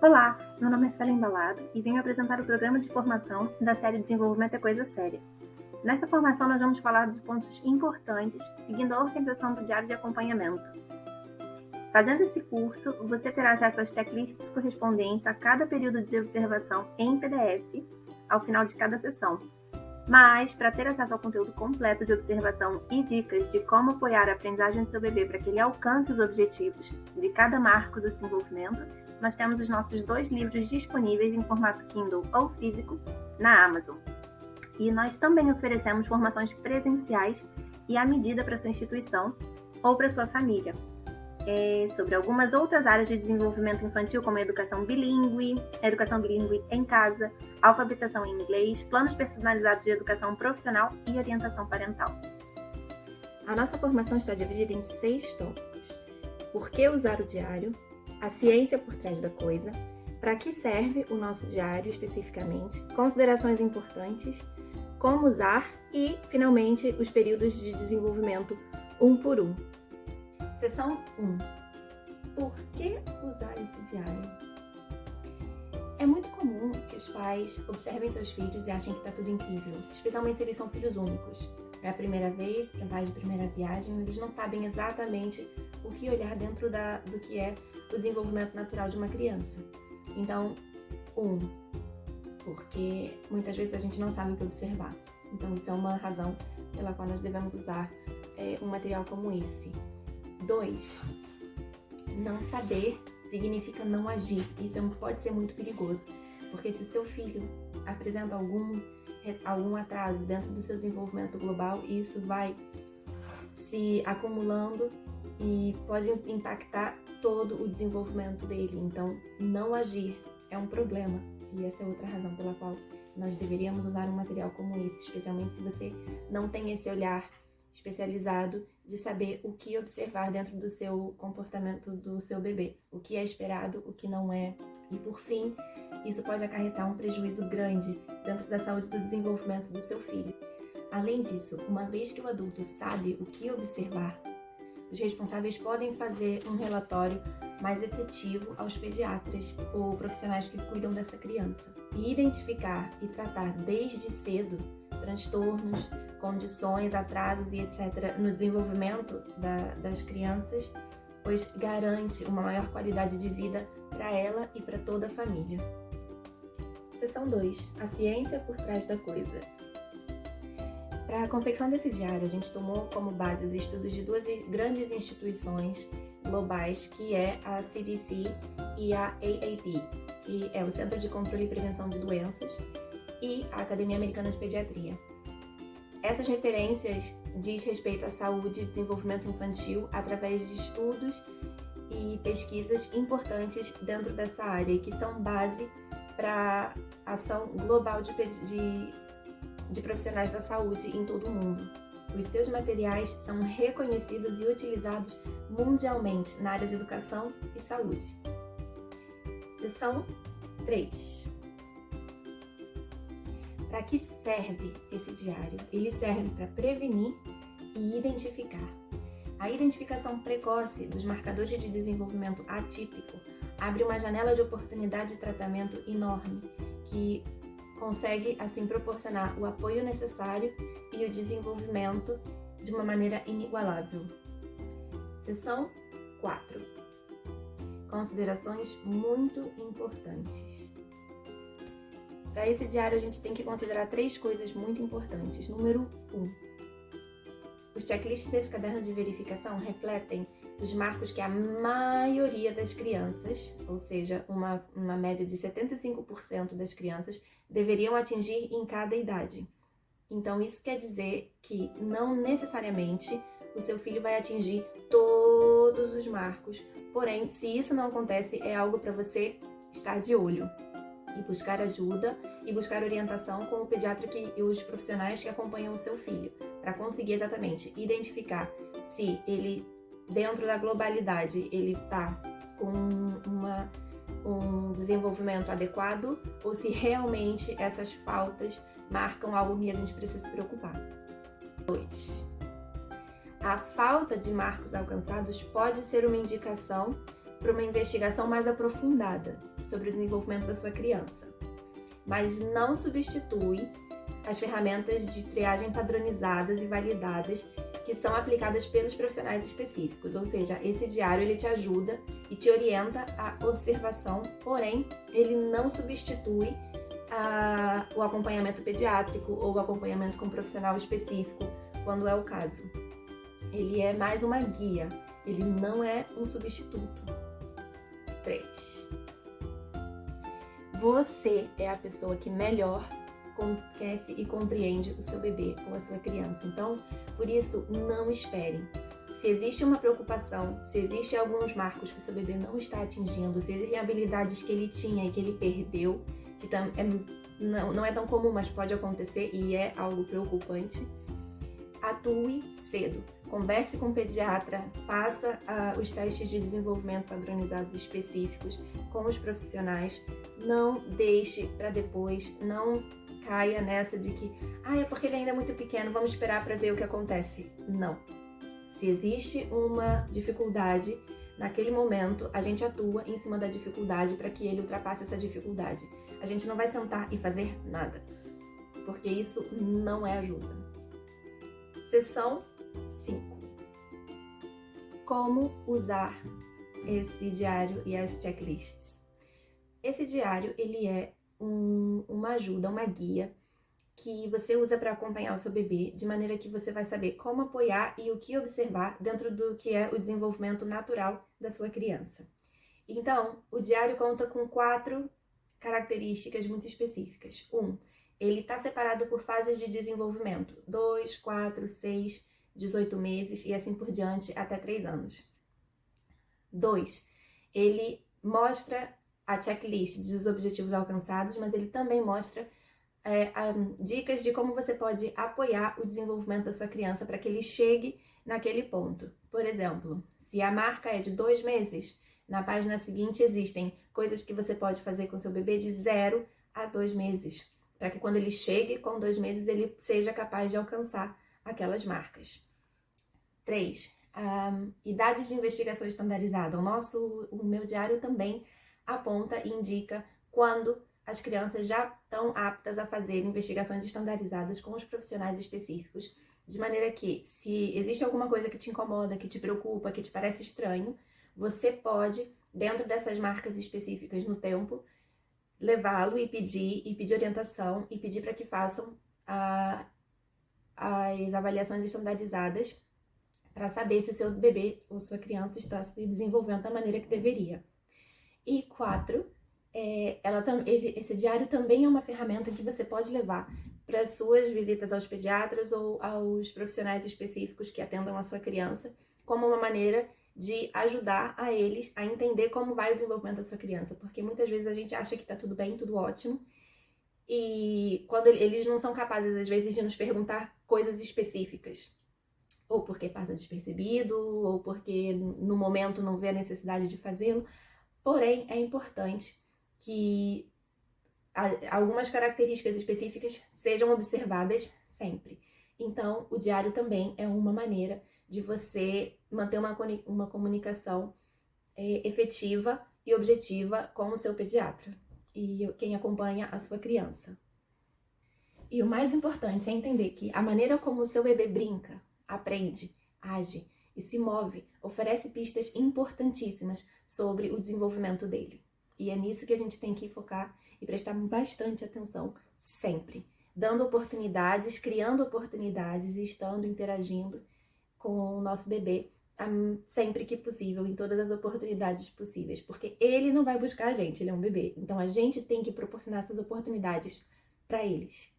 Olá, meu nome é Suelen Balado e venho apresentar o programa de formação da série Desenvolvimento é Coisa Séria. Nesta formação nós vamos falar de pontos importantes, seguindo a organização do diário de acompanhamento. Fazendo esse curso, você terá acesso às checklists correspondentes a cada período de observação em PDF, ao final de cada sessão. Mas, para ter acesso ao conteúdo completo de observação e dicas de como apoiar a aprendizagem do seu bebê para que ele alcance os objetivos de cada marco do desenvolvimento, nós temos os nossos 2 livros disponíveis em formato Kindle ou físico na Amazon. E nós também oferecemos formações presenciais e à medida para sua instituição ou para sua família, sobre algumas outras áreas de desenvolvimento infantil, como educação bilíngue em casa, alfabetização em inglês, planos personalizados de educação profissional e orientação parental. A nossa formação está dividida em 6 tópicos. Por que usar o diário? A ciência por trás da coisa, para que serve o nosso diário especificamente, considerações importantes, como usar e, finalmente, os períodos de desenvolvimento um por um. Seção 1. Por que usar esse diário? É muito comum que os pais observem seus filhos e achem que está tudo incrível, especialmente se eles são filhos únicos. É a primeira vez, é pais de primeira viagem, eles não sabem exatamente o que olhar dentro do que é o desenvolvimento natural de uma criança. Então, porque muitas vezes a gente não sabe o que observar. Então, isso é uma razão pela qual nós devemos usar um material como esse. 2. Não saber significa não agir. Isso pode ser muito perigoso, porque se o seu filho apresenta algum atraso dentro do seu desenvolvimento global, isso vai se acumulando e pode impactar todo o desenvolvimento dele. Então, não agir é um problema. E essa é outra razão pela qual nós deveríamos usar um material como esse, especialmente se você não tem esse olhar especializado de saber o que observar dentro do seu comportamento do seu bebê, o que é esperado, o que não é. E por fim, isso pode acarretar um prejuízo grande dentro da saúde do desenvolvimento do seu filho. Além disso, uma vez que o adulto sabe o que observar, os responsáveis podem fazer um relatório mais efetivo aos pediatras ou profissionais que cuidam dessa criança e identificar e tratar desde cedo transtornos, condições, atrasos e etc. no desenvolvimento das crianças, pois garante uma maior qualidade de vida para ela e para toda a família. Seção 2. A ciência por trás da coisa. Para a confecção desse diário, a gente tomou como base os estudos de 2 grandes instituições globais, que é a CDC e a AAP, que é o Centro de Controle e Prevenção de Doenças, e a Academia Americana de Pediatria. Essas referências diz respeito à saúde e desenvolvimento infantil através de estudos e pesquisas importantes dentro dessa área, que são base para a ação global de profissionais da saúde em todo o mundo. Os seus materiais são reconhecidos e utilizados mundialmente na área de educação e saúde. Seção 3. Para que serve esse diário? Ele serve para prevenir e identificar. A identificação precoce dos marcadores de desenvolvimento atípico abre uma janela de oportunidade de tratamento enorme, que consegue, assim, proporcionar o apoio necessário e o desenvolvimento de uma maneira inigualável. Seção 4. Considerações muito importantes. Para esse diário, a gente tem que considerar 3 coisas muito importantes. Número 1. Os checklists desse caderno de verificação refletem os marcos que a maioria das crianças, ou seja, uma média de 75% das crianças, deveriam atingir em cada idade. Então, isso quer dizer que não necessariamente o seu filho vai atingir todos os marcos. Porém, se isso não acontece, é algo para você estar de olho e buscar ajuda e buscar orientação com o pediatra e os profissionais que acompanham o seu filho, para conseguir exatamente identificar se ele, dentro da globalidade, ele está com um desenvolvimento adequado ou se realmente essas faltas marcam algo que a gente precisa se preocupar. 2. A falta de marcos alcançados pode ser uma indicação para uma investigação mais aprofundada sobre o desenvolvimento da sua criança, mas não substitui as ferramentas de triagem padronizadas e validadas que são aplicadas pelos profissionais específicos, ou seja, esse diário ele te ajuda e te orienta à observação, porém ele não substitui o acompanhamento pediátrico ou o acompanhamento com um profissional específico, quando é o caso. Ele é mais uma guia, ele não é um substituto. 3. Você é a pessoa que melhor conhece e compreende o seu bebê ou a sua criança. Então, por isso, não espere. Se existe uma preocupação, se existem alguns marcos que o seu bebê não está atingindo, se existem habilidades que ele tinha e que ele perdeu, que não é tão comum, mas pode acontecer e é algo preocupante, atue cedo. Converse com o pediatra, faça os testes de desenvolvimento padronizados específicos com os profissionais. Não deixe para depois, não caia nessa de que é porque ele ainda é muito pequeno, vamos esperar para ver o que acontece. Não. Se existe uma dificuldade, naquele momento a gente atua em cima da dificuldade para que ele ultrapasse essa dificuldade. A gente não vai sentar e fazer nada, porque isso não é ajuda. Seção 5. Como usar esse diário e as checklists? Esse diário, ele é uma ajuda, uma guia que você usa para acompanhar o seu bebê, de maneira que você vai saber como apoiar e o que observar dentro do que é o desenvolvimento natural da sua criança. Então, o diário conta com 4 características muito específicas. 1. Ele está separado por fases de desenvolvimento, 2, 4, 6, 18 meses e assim por diante, até 3 anos. 2. Ele mostra a checklist dos objetivos alcançados, mas ele também mostra dicas de como você pode apoiar o desenvolvimento da sua criança para que ele chegue naquele ponto. Por exemplo, se a marca é de 2 meses, na página seguinte existem coisas que você pode fazer com seu bebê de 0 a 2 meses, para que quando ele chegue com 2 meses, ele seja capaz de alcançar aquelas marcas. 3. Idades de investigação estandarizada. O meu diário também aponta e indica quando as crianças já estão aptas a fazer investigações estandarizadas com os profissionais específicos, de maneira que, se existe alguma coisa que te incomoda, que te preocupa, que te parece estranho, você pode, dentro dessas marcas específicas no tempo, levá-lo e pedir orientação e pedir para que façam as avaliações estandarizadas para saber se o seu bebê ou sua criança está se desenvolvendo da maneira que deveria. E 4, esse diário também é uma ferramenta que você pode levar para as suas visitas aos pediatras ou aos profissionais específicos que atendam a sua criança, como uma maneira de ajudar a eles a entender como vai o desenvolvimento da sua criança, porque muitas vezes a gente acha que está tudo bem, tudo ótimo, e quando eles não são capazes, às vezes, de nos perguntar coisas específicas, ou porque passa despercebido, ou porque no momento não vê a necessidade de fazê-lo. Porém, é importante que algumas características específicas sejam observadas sempre. Então, o diário também é uma maneira de você manter uma comunicação efetiva e objetiva com o seu pediatra e quem acompanha a sua criança. E o mais importante é entender que a maneira como o seu bebê brinca, aprende, age e se move oferece pistas importantíssimas sobre o desenvolvimento dele. E é nisso que a gente tem que focar e prestar bastante atenção sempre, dando oportunidades, criando oportunidades e estando interagindo com o nosso bebê sempre que possível, em todas as oportunidades possíveis, porque ele não vai buscar a gente, ele é um bebê. Então a gente tem que proporcionar essas oportunidades para eles.